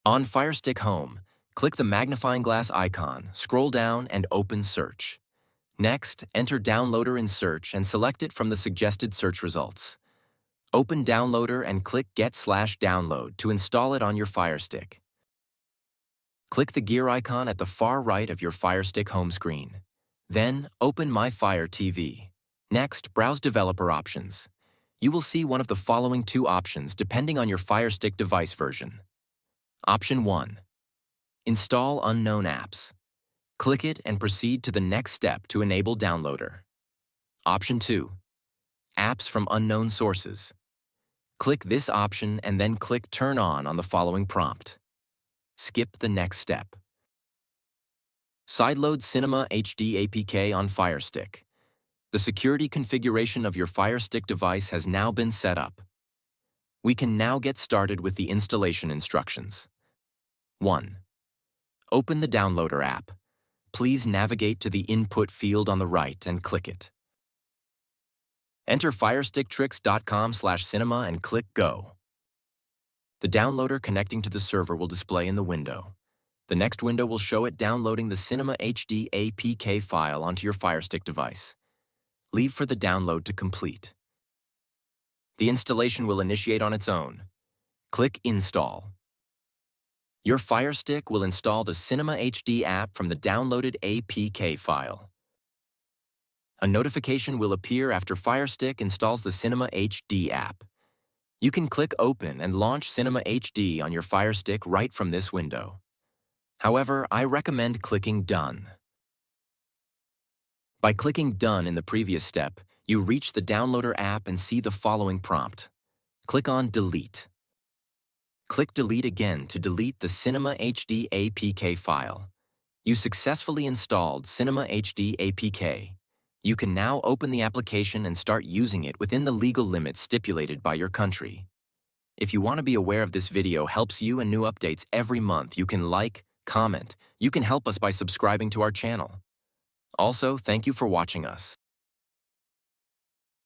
On FireStick'e Home, click the magnifying glass icon, scroll down, and open Search. Next, enter Downloader in Search and select it from the suggested search results. Open Downloader and click Get/Download to install it on your FireStick. Click the gear icon at the far right of your FireStick'e home screen. Then, open My Fire TV. Next, browse Developer Options. You will see one of the following two options depending on your FireStick'e device version. Option 1. Install unknown apps. Click it and proceed to the next step to enable Downloader. Option 2. Apps from unknown sources. Click this option and then click Turn on the following prompt. Skip the next step. Sideload Cinema HD APK on FireStick'e. The security configuration of your FireStick'e device has now been set up. We can now get started with the installation instructions. 1. Open the Downloader app. Please navigate to the input field on the right and click it. Enter firesticktricks.com/cinema and click Go. The downloader connecting to the server will display in the window. The next window will show it downloading the Cinema HD APK file onto your FireStick'e device. Leave for the download to complete. The installation will initiate on its own. Click Install. Your FireStick'e will install the Cinema HD app from the downloaded APK file. A notification will appear after FireStick'e installs the Cinema HD app. You can click Open and launch Cinema HD on your FireStick'e right from this window. However, I recommend clicking Done. By clicking Done in the previous step, you reach the Downloader app and see the following prompt. Click on Delete. Click Delete again to delete the Cinema HD APK file. You successfully installed Cinema HD APK. You can now open the application and start using it within the legal limits stipulated by your country. If you want to be aware of this video helps you and new updates every month, you can like, comment. You can help us by subscribing to our channel. Also, thank you for watching us.